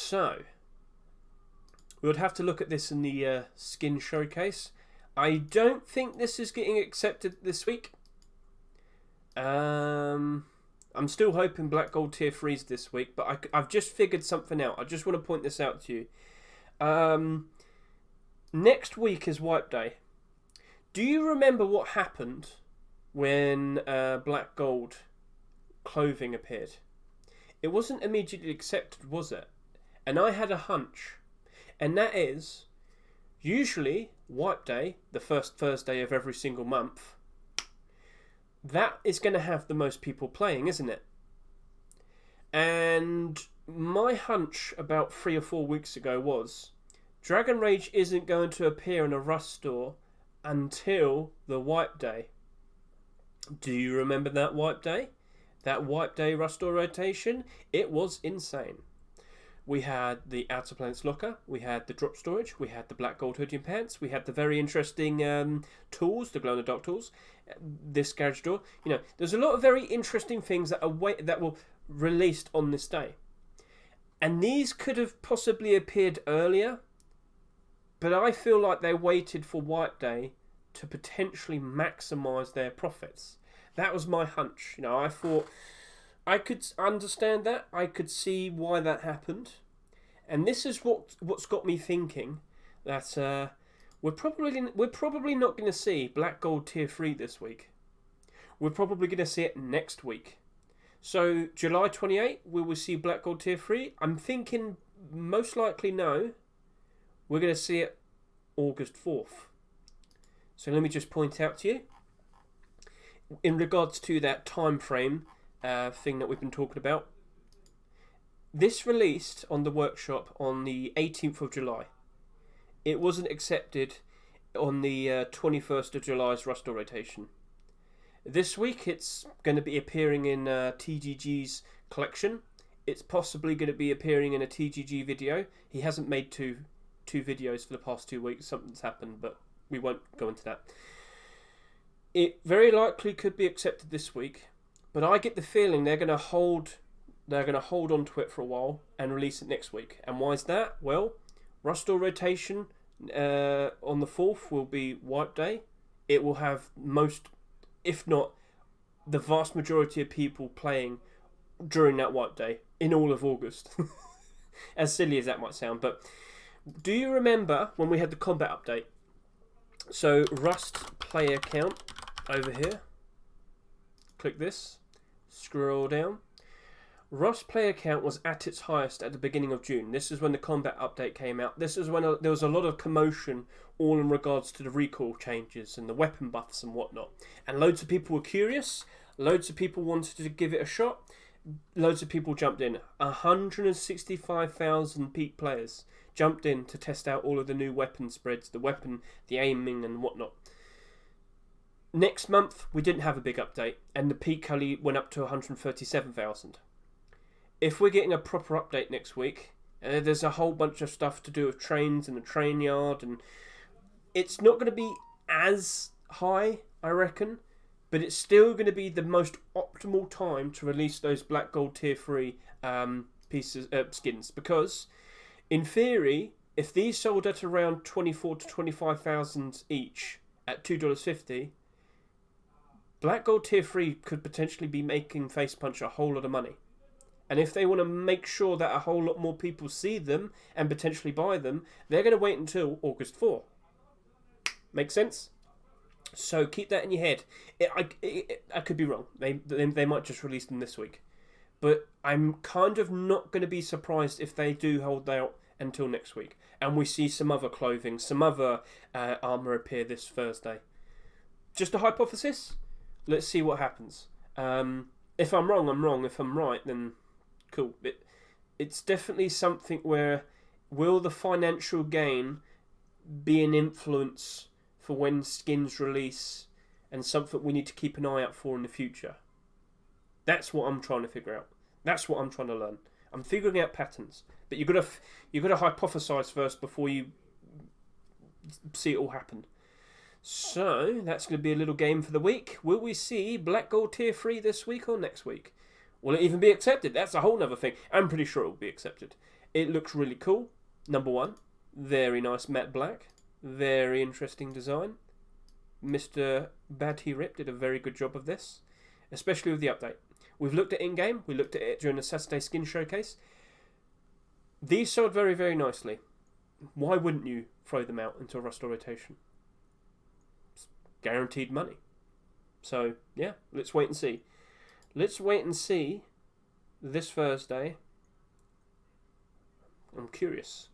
So, we would have to look at this in the skin showcase. I don't think this is getting accepted this week. I'm still hoping Black Gold Tier 3's this week, but I've just figured something out. I just want to point this out to you. Next week is Wipe Day. Do you remember what happened when Black Gold clothing appeared? It wasn't immediately accepted, was it? And I had a hunch. And that is, usually, Wipe Day, the first Thursday of every single month, that is going to have the most people playing, isn't it? And my hunch about 3 or 4 weeks ago was, Dragon Rage isn't going to appear in a Rust store until the Wipe Day. Do you remember that Wipe Day? That Wipe Day Rust store rotation? It was insane. We had the Outer Planets locker, we had the drop storage, we had the black gold hoodie and pants, we had the very interesting tools, the glow-in-the-dark tools, this garage door. You know, there's a lot of very interesting things that were released on this day. And these could have possibly appeared earlier, but I feel like they waited for Wipe Day to potentially maximise their profits. That was my hunch. You know, I thought I could understand that. I could see why that happened. And this is what's got me thinking that we're probably not going to see Black Gold Tier 3 this week. We're probably going to see it next week. So July 28, will we see Black Gold Tier 3? I'm thinking most likely no. We're going to see it August 4th. So let me just point out to you, in regards to that time frame thing that we've been talking about, this released on the workshop on the 18th of July. It wasn't accepted on the 21st of July's Rust rotation. This week it's going to be appearing in TGG's collection. It's possibly going to be appearing in a TGG video. He hasn't made two videos for the past 2 weeks. Something's happened, but we won't go into that. It very likely could be accepted this week, but I get the feeling they're going to hold on to it for a while and release it next week. And why is that? Well, Rust rotation on the 4th will be Wipe Day. It will have most, if not the vast majority of people playing during that Wipe Day in all of August. As silly as that might sound, but do you remember when we had the combat update? So Rust player count over here. Click this. Scroll down. Rust player count was at its highest at the beginning of June. This is when the combat update came out. This is when there was a lot of commotion all in regards to the recall changes and the weapon buffs and whatnot. And loads of people were curious. Loads of people wanted to give it a shot. Loads of people jumped in. 165,000 peak players jumped in to test out all of the new weapon spreads, the aiming and whatnot. Next month, we didn't have a big update, and the peak only went up to 137,000. If we're getting a proper update next week, there's a whole bunch of stuff to do with trains and the train yard, and it's not going to be as high, I reckon, but it's still going to be the most optimal time to release those Black Gold Tier 3 skins, because in theory, if these sold at around 24 to 25,000 each at $2.50, Black Gold Tier 3 could potentially be making Facepunch a whole lot of money. And if they want to make sure that a whole lot more people see them and potentially buy them, they're going to wait until August 4. Make sense? So keep that in your head. I could be wrong. They might just release them this week. But I'm kind of not going to be surprised if they do hold out until next week. And we see some other clothing, some other armour appear this Thursday. Just a hypothesis. Let's see what happens. If I'm wrong, I'm wrong. If I'm right, then cool. It's definitely something where, will the financial gain be an influence for when skins release, and something we need to keep an eye out for in the future? That's what I'm trying to figure out. That's what I'm trying to learn. I'm figuring out patterns, but you've got to hypothesize first before you see it all happen. So that's going to be a little game for the week. Will we see Black Gold Tier 3 this week or next week? Will it even be accepted? That's a whole other thing. I'm pretty sure it will be accepted. It looks really cool. Number one, very nice matte black, very interesting design. Mr. Badty Rip did a very good job of this, especially with the update. We've looked at in-game, we looked at it during the Saturday skin showcase. These sold very, very nicely. Why wouldn't you throw them out into a roster rotation? It's guaranteed money. So, yeah, let's wait and see. Let's wait and see this Thursday. I'm curious.